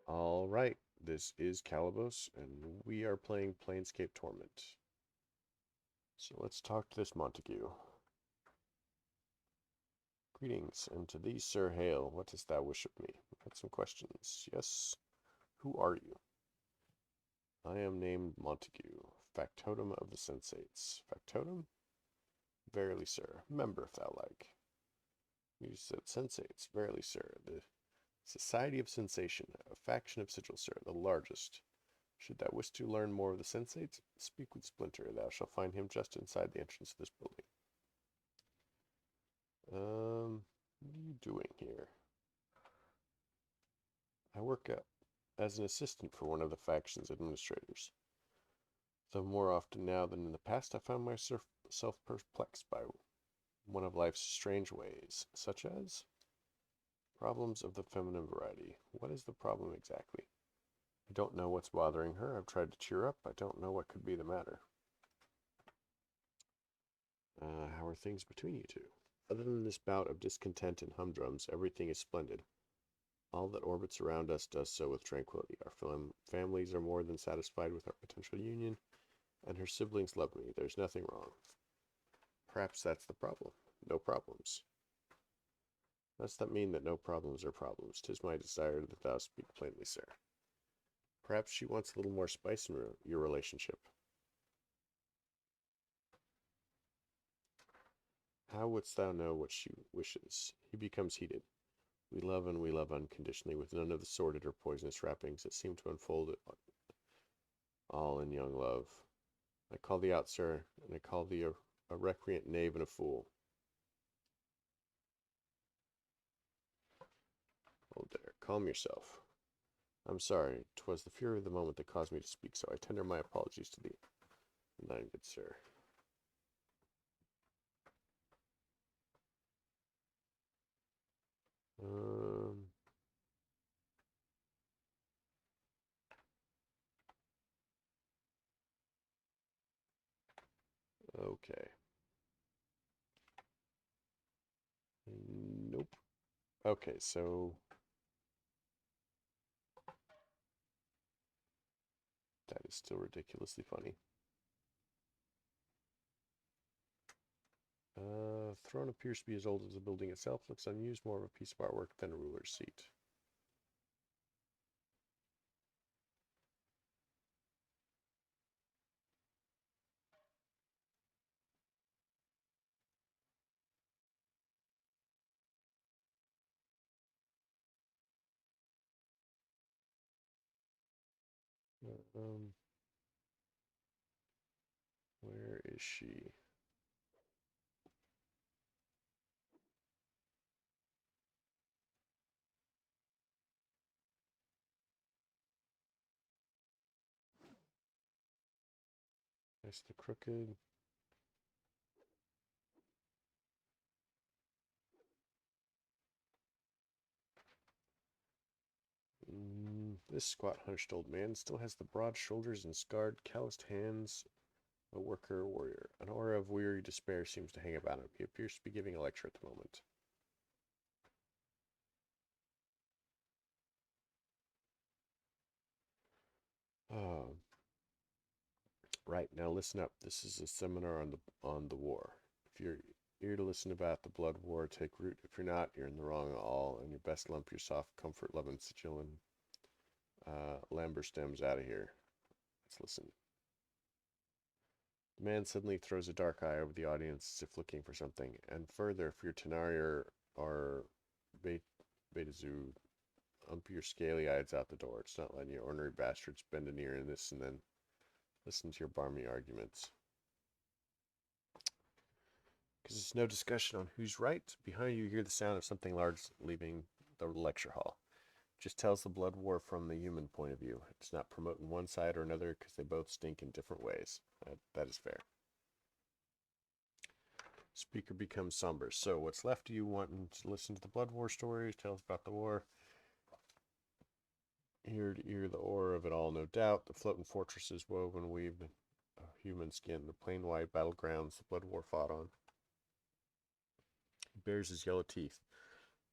All right, this is Calibos, and we are playing Planescape Torment. So let's talk to this Montague. Greetings, and to thee, Sir Hale, what dost thou wish of me? We've had some questions. Yes, who are you? I am named Montague, factotum of the Sensates. Factotum? Verily, sir, member if thou like. You said Sensates. Verily, sir, the Society of Sensation, a faction of Sigil, sir, the largest. Should thou wish to learn more of the Sensates, speak with Splinter. Thou shalt find him just inside the entrance of this building. What are you doing here? I work as an assistant for one of the faction's administrators. Though more often now than in the past, I found myself perplexed by one of life's strange ways, such as problems of the feminine variety. What is the problem exactly? I don't know what's bothering her. I've tried to cheer up. I don't know what could be the matter. How are things between you two? Other than this bout of discontent and humdrums, everything is splendid. All that orbits around us does so with tranquility. Our families are more than satisfied with our potential union, and her siblings love me. There's nothing wrong. Perhaps that's the problem. No problems. Does that mean that no problems are problems? 'Tis my desire that thou speak plainly, sir. Perhaps she wants a little more spice in your relationship. How wouldst thou know what she wishes? He becomes heated. We love and we love unconditionally, with none of the sordid or poisonous wrappings that seem to unfold it all in young love. I call thee out, sir, and I call thee a recreant knave and a fool. Oh, there, calm yourself. I'm sorry, 'twas the fury of the moment that caused me to speak, so I tender my apologies to thee. And thine, good sir. Um, okay. Nope. Okay, so that is still ridiculously funny. Throne appears to be as old as the building itself. Looks unused, more of a piece of artwork than a ruler's seat. Um, where is she? That's the crooked. This squat, hunched old man still has the broad shoulders and scarred, calloused hands of a worker warrior. An aura of weary despair seems to hang about him. He appears to be giving a lecture at the moment. Oh, right, now listen up. This is a seminar on the war. If you're eager to listen about the blood war, take root. If you're not, you're in the wrong at all, and you best lump your soft comfort loving sigillin Lambert stems out of here. Let's listen. The man suddenly throws a dark eye over the audience as if looking for something. And further, if your Tenari or Betazu, ump your scaly eyes out the door. It's not letting you ornery bastards bend an ear in this and then listen to your barmy arguments. Because there's no discussion on who's right. Behind you hear the sound of something large leaving the lecture hall. It just tells the blood war from the human point of view. It's not promoting one side or another because they both stink in different ways. That is fair. Speaker becomes somber. So what's left of you wanting to listen to the blood war stories, tell us about the war? Ear to ear the aura of it all, no doubt. The floating fortresses woven, weaved of human skin, the plain white battlegrounds the blood war fought on. He bares his yellow teeth,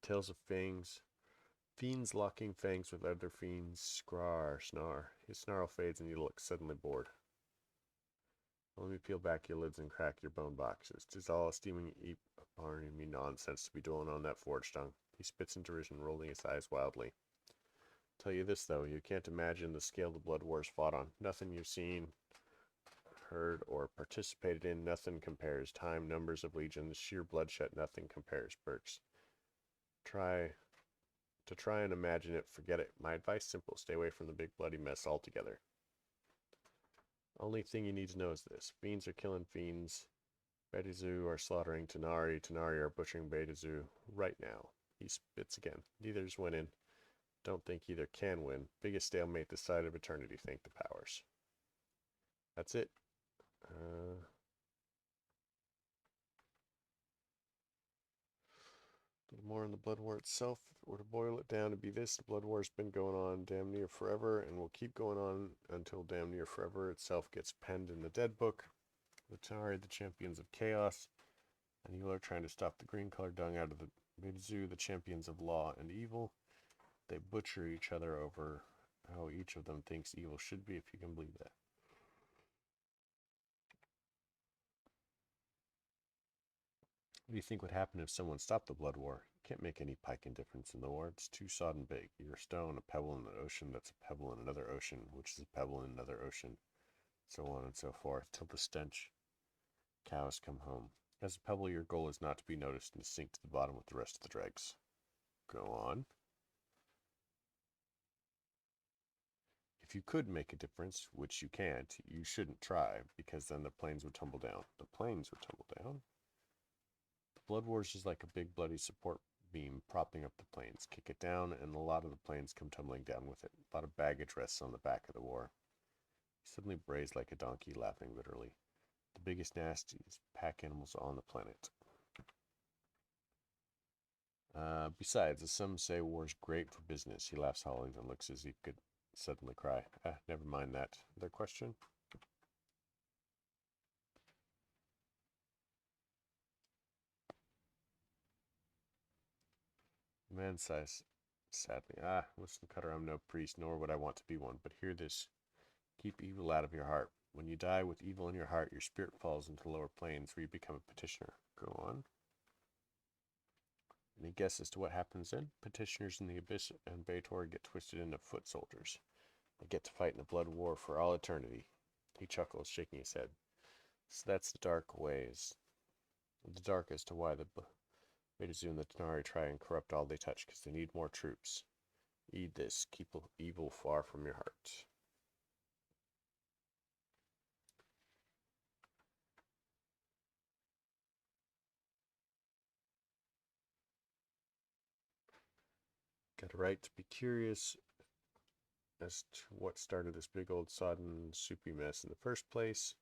tails of fangs Fiends locking fangs with other fiends. Scrar, snar. His snarl fades and you look suddenly bored. Let me peel back your lids and crack your bone boxes. 'Tis all a steaming heap of barney me nonsense to be dwelling on that forge tongue. He spits in derision, rolling his eyes wildly. Tell you this, though, you can't imagine the scale the Blood Wars fought on. Nothing you've seen, heard, or participated in, nothing compares. Time, numbers of legions, sheer bloodshed, nothing compares, Burks. Try and imagine it, forget it. My advice simple, stay away from the big bloody mess altogether. Only thing you need to know is this. Fiends are killing fiends. Betazu are slaughtering Tanari. Tanari are butchering Betazu right now. He spits again. Neither's winning. Don't think either can win. Biggest stalemate this side of eternity, thank the powers. That's it. A little more on the Blood War itself. If it were to boil it down to be this, the Blood War's been going on damn near forever and will keep going on until damn near forever itself gets penned in the Dead Book. The Tanari, the champions of chaos, and you are trying to stop the green color dung out of the Betazu, the champions of law and evil. They butcher each other over how each of them thinks evil should be, if you can believe that. What do you think would happen if someone stopped the Blood War? You can't make any piking difference in the war. It's too sodden big. You're a stone, a pebble in an ocean that's a pebble in another ocean, which is a pebble in another ocean, so on and so forth, till the stench cows come home. As a pebble, your goal is not to be noticed and to sink to the bottom with the rest of the dregs. Go on. If you could make a difference, which you can't, you shouldn't try, because then the planes would tumble down. The planes would tumble down? The Blood Wars is like a big bloody support beam propping up the planes. Kick it down, and a lot of the planes come tumbling down with it. A lot of baggage rests on the back of the war. He suddenly brays like a donkey, laughing bitterly. The biggest, nastiest pack animals on the planet. Besides, as some say, war's great for business. He laughs hollowly and looks as if he could suddenly cry. Never mind that. Other question? The man sighs sadly. Listen, Cutter, I'm no priest, nor would I want to be one, but hear this. Keep evil out of your heart. When you die with evil in your heart, your spirit falls into the lower planes, where you become a petitioner. Go on. Any guess as to what happens then? Petitioners in the Abyss and Baator get twisted into foot soldiers. They get to fight in a blood war for all eternity. He chuckles, shaking his head. So that's the dark ways. The dark as to why the Betazu and the Tanari try and corrupt all they touch, because they need more troops. Eat this. Keep evil far from your heart. Got a right to be curious as to what started this big old sodden soupy mess in the first place.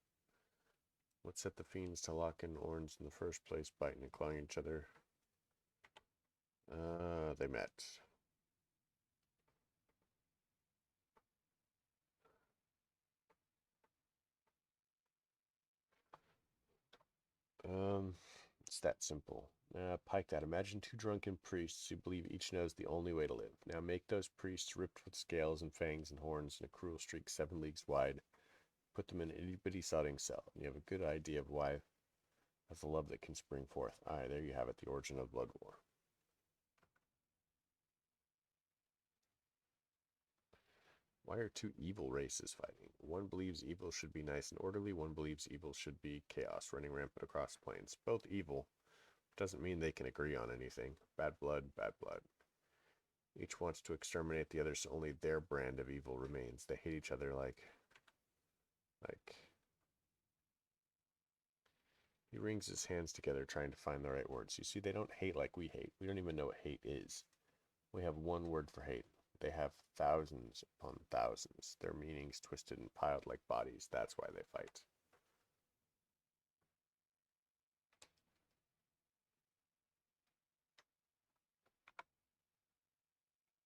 What set the fiends to lock in horns in the first place, biting and clawing each other? They met. It's that simple. Pike that. Imagine two drunken priests who believe each knows the only way to live. Now make those priests ripped with scales and fangs and horns and a cruel streak 7 leagues wide. Put them in an itty-bitty sodding cell, and you have a good idea of why that's the love that can spring forth. Aye, there you have it, the origin of Blood War. Why are two evil races fighting? One believes evil should be nice and orderly, one believes evil should be chaos, running rampant across the plains. Both evil. Doesn't mean they can agree on anything. Bad blood, bad blood. Each wants to exterminate the other, so only their brand of evil remains. They hate each other like... He wrings his hands together, trying to find the right words. You see, they don't hate like we hate. We don't even know what hate is. We have one word for hate. They have thousands upon thousands. Their meanings twisted and piled like bodies. That's why they fight.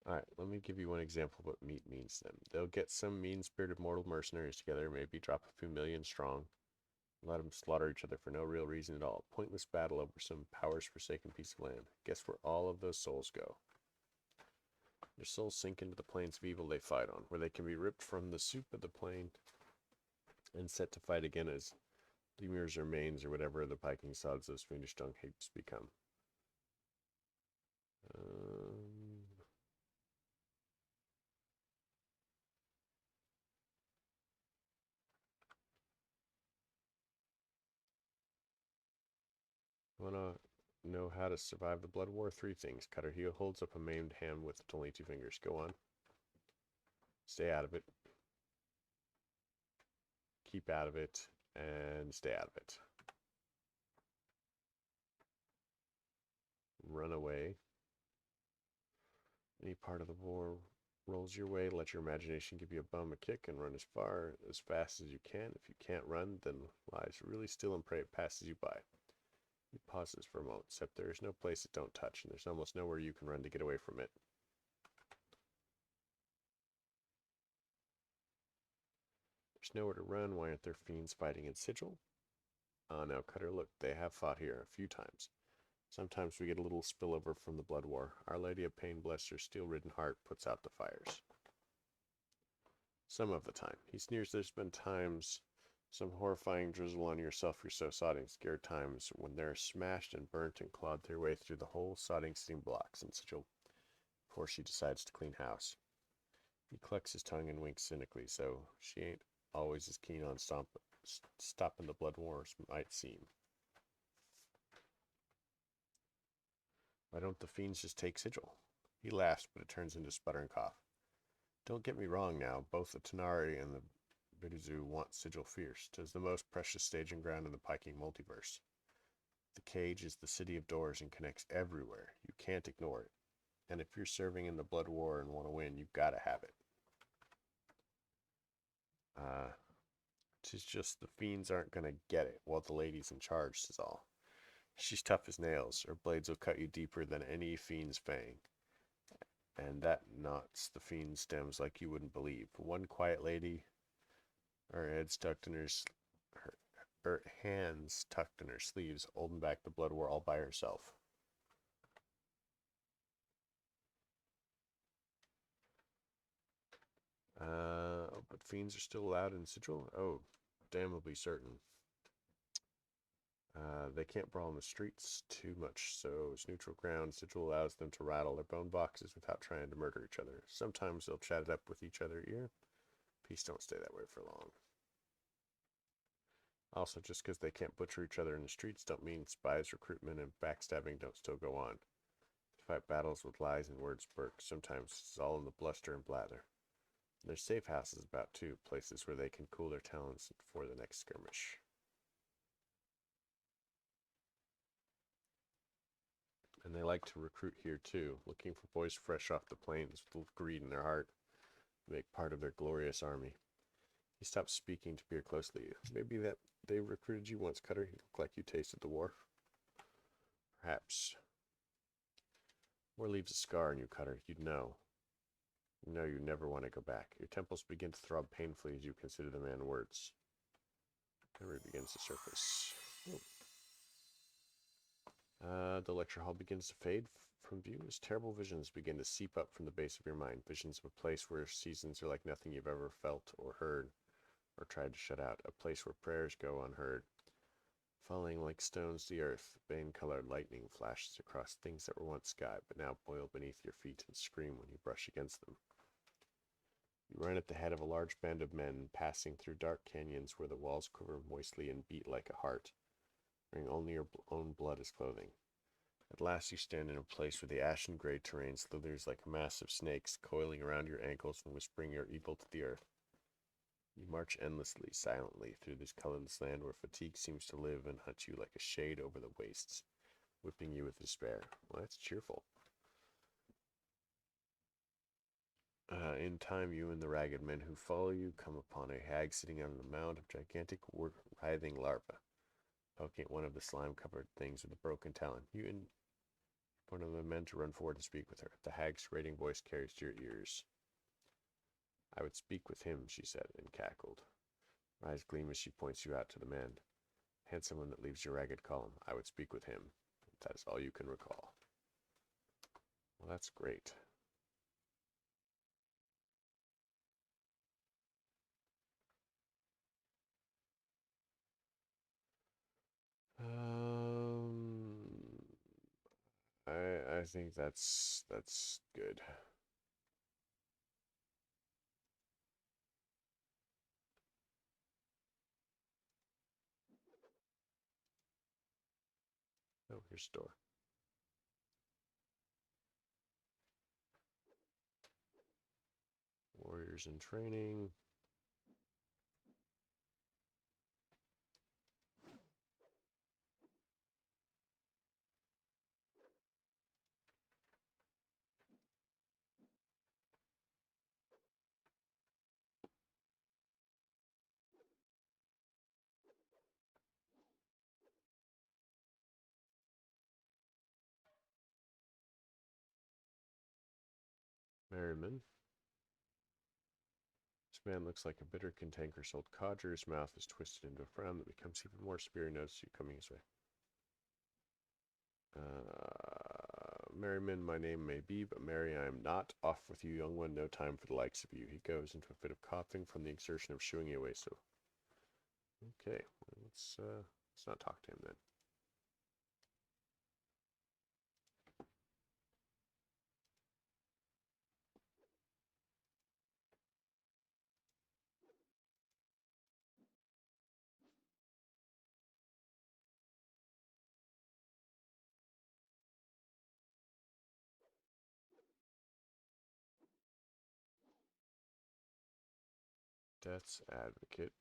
Alright, let me give you one example of what meat means to them. They'll get some mean-spirited mortal mercenaries together, maybe drop a few million strong. Let them slaughter each other for no real reason at all. Pointless battle over some powers-forsaken piece of land. Guess where all of those souls go? Their souls sink into the planes of evil they fight on, where they can be ripped from the soup of the plane and set to fight again as lemurs or manes or whatever the piking sods those fiendish dung heaps become. Wanna know how to survive the blood war? 3 things. Cutter heel holds up a maimed hand with only 2 fingers. Go on. Stay out of it. Keep out of it. And stay out of it. Run away. Any part of the war rolls your way, let your imagination give you a bum a kick and run as far, as fast as you can. If you can't run, then lies really still and pray it passes you by. He pauses for a moment, except there is no place it don't touch, and there's almost nowhere you can run to get away from it. There's nowhere to run. Why aren't there fiends fighting in Sigil? Now, Cutter, look, they have fought here a few times. Sometimes we get a little spillover from the blood war. Our Lady of Pain, bless her steel-ridden heart, puts out the fires. Some of the time. He sneers there's been times, some horrifying drizzle on yourself, you're so sodding scared times, when they're smashed and burnt and clawed their way through the whole sodding steam blocks in Sigil before she decides to clean house. He clucks his tongue and winks cynically, so she ain't always as keen on stopping the blood wars might seem. Why don't the fiends just take Sigil? He laughs, but it turns into a sputtering cough. Don't get me wrong now, both the Tanari and the Biduzu want Sigil fierce. 'Tis the most precious staging ground in the piking multiverse. The cage is the city of doors and connects everywhere. You can't ignore it. And if you're serving in the blood war and want to win, you've got to have it. 'Tis just the fiends aren't going to get it, while the lady's in charge, says all. She's tough as nails. Her blades will cut you deeper than any fiend's fang. And that knots the fiend's stems like you wouldn't believe. One quiet lady, her hands tucked in her sleeves, holding back the blood war all by herself. But fiends are still allowed in Sigil? Oh, damnably certain. They can't brawl in the streets too much, so it's neutral ground. Sigil allows them to rattle their bone boxes without trying to murder each other. Sometimes they'll chat it up with each other ear. Peace don't stay that way for long. Also, just because they can't butcher each other in the streets don't mean spies, recruitment, and backstabbing don't still go on. They fight battles with lies and words burk. Sometimes it's all in the bluster and blather. And there's safe houses about too, places where they can cool their talents before the next skirmish. And they like to recruit here too, looking for boys fresh off the plains with greed in their heart to make part of their glorious army. He stops speaking to peer closely at you. Maybe that they recruited you once, Cutter. You look like you tasted the war. Perhaps. War leaves a scar on you, Cutter. You'd know. You know you never want to go back. Your temples begin to throb painfully as you consider the man's words. Memory begins to surface. The lecture hall begins to fade from view as terrible visions begin to seep up from the base of your mind. Visions of a place where seasons are like nothing you've ever felt or heard or tried to shut out. A place where prayers go unheard. Falling like stones to the earth, bane-colored lightning flashes across things that were once sky, but now boil beneath your feet and scream when you brush against them. You run at the head of a large band of men, passing through dark canyons where the walls quiver moistly and beat like a heart, wearing only your own blood as clothing. At last you stand in a place where the ashen gray terrain slithers like massive snakes, coiling around your ankles and whispering your evil to the earth. You march endlessly, silently, through this colorless land where fatigue seems to live and hunt you like a shade over the wastes, whipping you with despair. Well, that's cheerful. In time, you and the ragged men who follow you come upon a hag sitting on a mound of gigantic, writhing larvae, poking at one of the slime-covered things with a broken talon. You and one of the men to run forward and speak with her. The hag's grating voice carries to your ears. I would speak with him, she said, and cackled. Her eyes gleam as she points you out to the man. Handsome one that leaves your ragged column. I would speak with him. That is all you can recall. Well, that's great. I think that's good. Oh, here's a door. Warriors in training. Merriman. This man looks like a bitter cantankerous old codger. His mouth is twisted into a frown that becomes even more severe. He notices you coming his way. Merriman, my name may be, but Mary, I am not. Off with you, young one. No time for the likes of you. He goes into a fit of coughing from the exertion of shooing you away. So, okay, let's not talk to him then. Death's Advocate.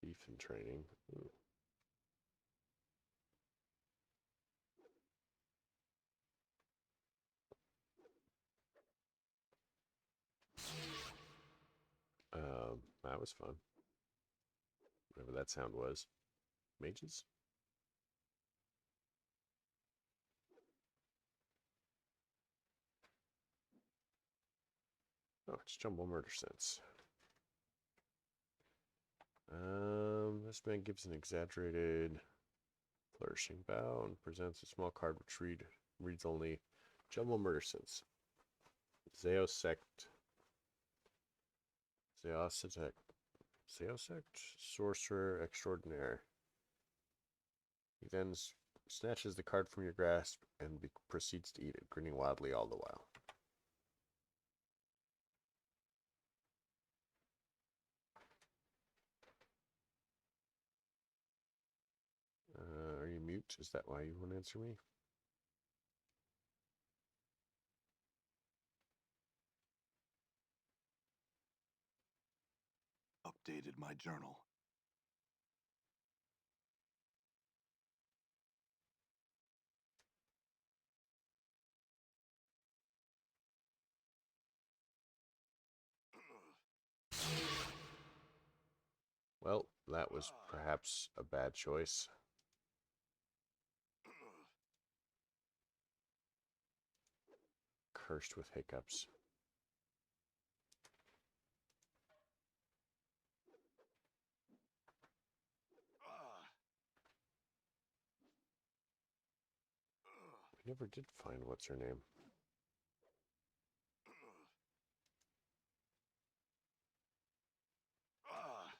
Thief in training. Ooh. That was fun. Whatever that sound was. Mages? Oh, it's Jumble Murder Sense. This man gives an exaggerated flourishing bow and presents a small card which reads only Jumble Murder Sense. Zeosect. Sorcerer Extraordinaire. He then snatches the card from your grasp and proceeds to eat it, grinning wildly all the while. Are you mute? Is that why you won't answer me? Updated my journal. Well, that was perhaps a bad choice. Cursed with hiccups. We never did find what's her name.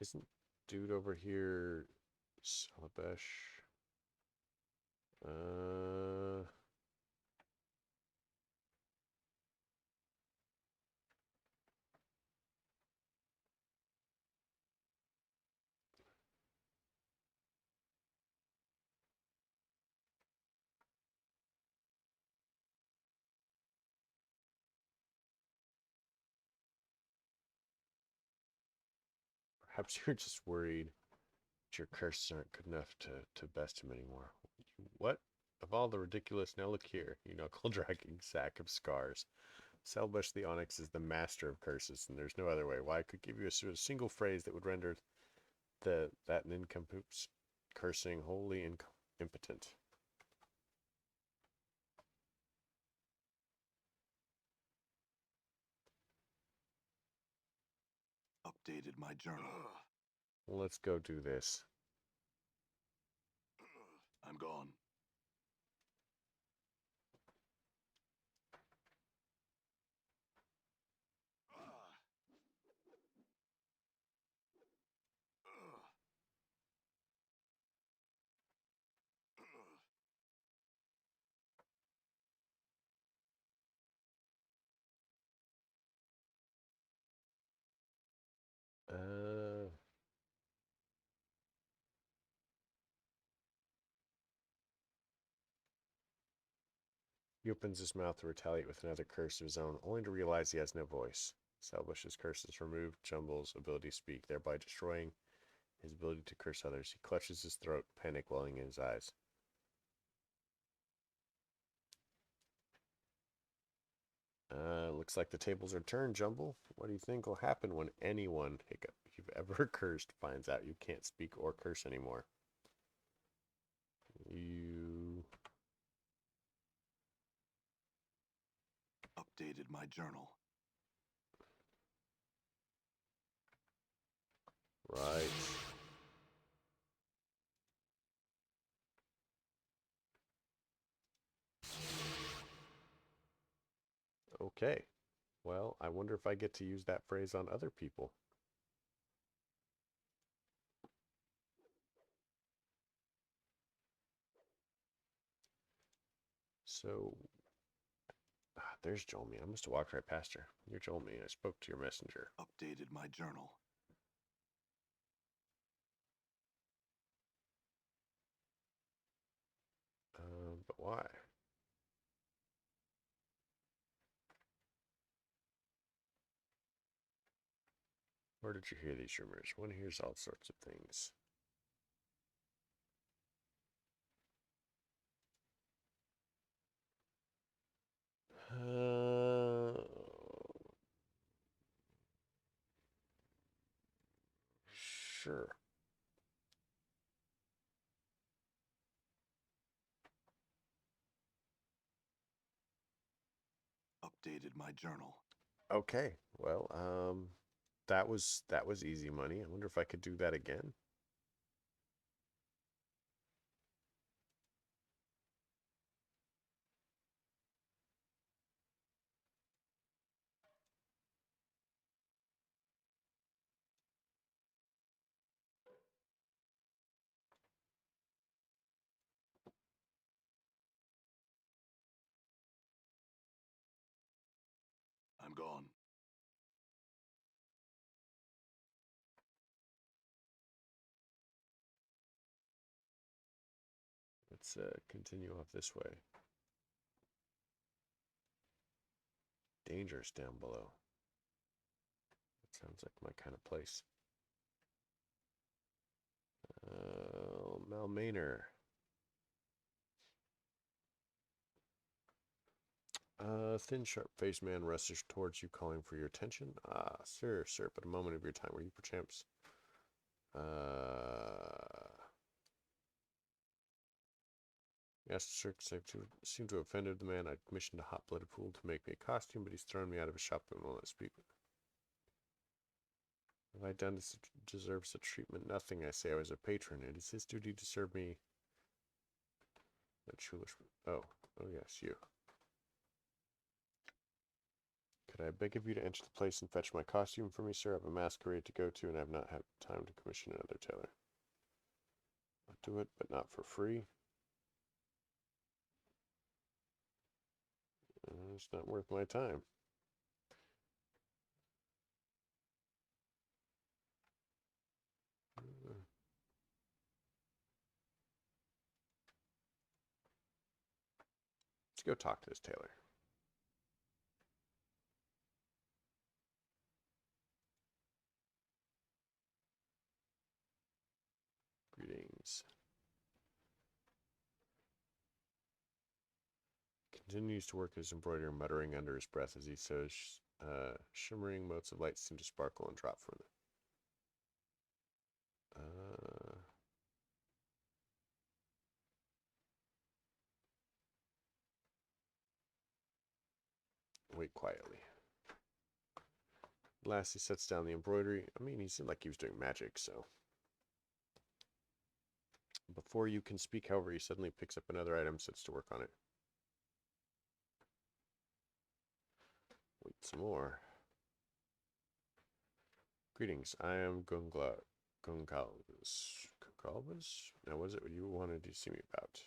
Isn't dude over here Salabesh? Perhaps you're just worried that your curses aren't good enough to best him anymore. What? Of all the ridiculous, now look here, you knuckle-dragging sack of scars. Selbush the Onyx is the master of curses, and there's no other way. Why, I could give you a single phrase that would render that nincompoop's cursing wholly impotent. Updated my journal. Let's go do this. I'm gone. Uh, he opens his mouth to retaliate with another curse of his own, only to realize he has no voice. Salvish's curse is removed Jumble's ability to speak, thereby destroying his ability to curse others. He clutches his throat, panic welling in his eyes. Looks like the tables are turned, Jumble. What do you think will happen when anyone, hiccup, you've ever cursed finds out you can't speak or curse anymore? You... Updated my journal. Right. Okay. Well, I wonder if I get to use that phrase on other people. So, there's Jolmy. I must have walked right past her. You're Jolmy. I spoke to your messenger. Updated my journal. But why? Where did you hear these rumors? One hears all sorts of things. Sure. Updated my journal. Okay. Well, that was easy money. I wonder if I could do that again. I'm gone. Let's continue off this way. Dangerous down below. That sounds like my kind of place. Malmainer. Thin, sharp-faced man rushes towards you, calling for your attention. Ah, sir, but a moment of your time. Were you perchance? Yes, sir, seem to have offended the man. I commissioned a hot-blooded fool to make me a costume, but he's thrown me out of his shop and won't let speak. What have I done to deserve such treatment? Nothing. I say I was a patron. It is his duty to serve me. That foolish. Oh, yes, you. Could I beg of you to enter the place and fetch my costume for me, sir? I have a masquerade to go to, and I have not had time to commission another tailor. I'll do it, but not for free. It's not worth my time. Let's go talk to this tailor. Greetings. Continues to work his embroidery, muttering under his breath as he sews. Shimmering motes of light seem to sparkle and drop from it. Wait quietly. Last, he sets down the embroidery. I mean, he seemed like he was doing magic, so. Before you can speak, however, he suddenly picks up another item, sits to work on it. Wait some more. Greetings, I am Goncalves. Goncalves? Now, what is it you wanted to see me about?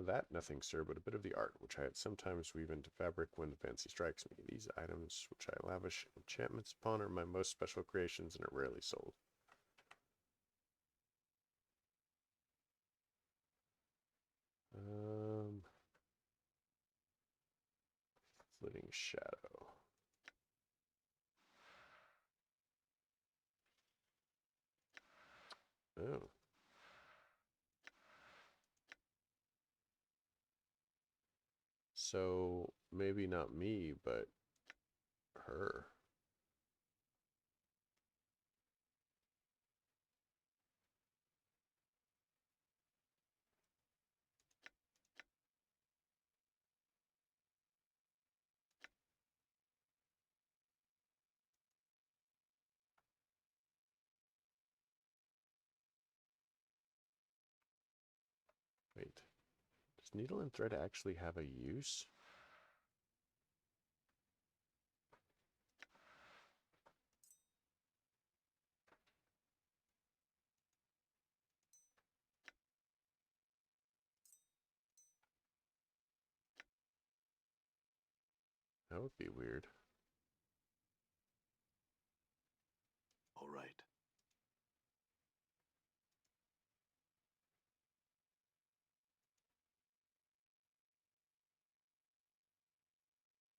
That nothing, sir, but a bit of the art, which I had sometimes weave into fabric when the fancy strikes me. These items, which I lavish enchantments upon, are my most special creations and are rarely sold. Flitting shadow. Oh. So, maybe not me, but her. Wait. Does needle and thread actually have a use? That would be weird. All right.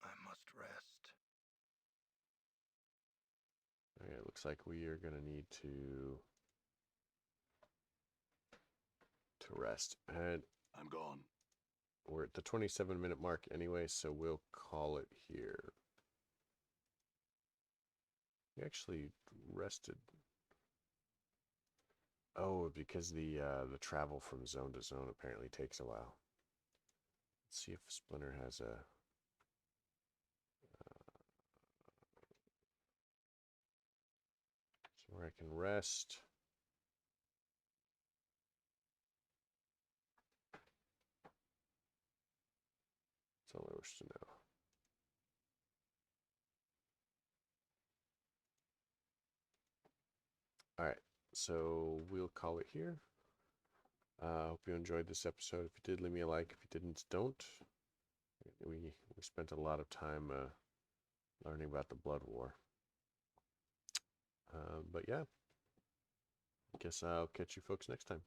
I must rest. Okay, it looks like we are going to need to rest. And I'm gone. we're at the 27-minute mark anyway, so we'll call it here. We actually rested. Oh, because the travel from zone to zone apparently takes a while. Let's see if Splinter has a somewhere I can rest. That's all I wish to know. All right, so we'll call it here. Hope you enjoyed this episode. If you did, leave me a like. If you didn't, don't. We spent a lot of time learning about the Blood War. But yeah, I guess I'll catch you folks next time.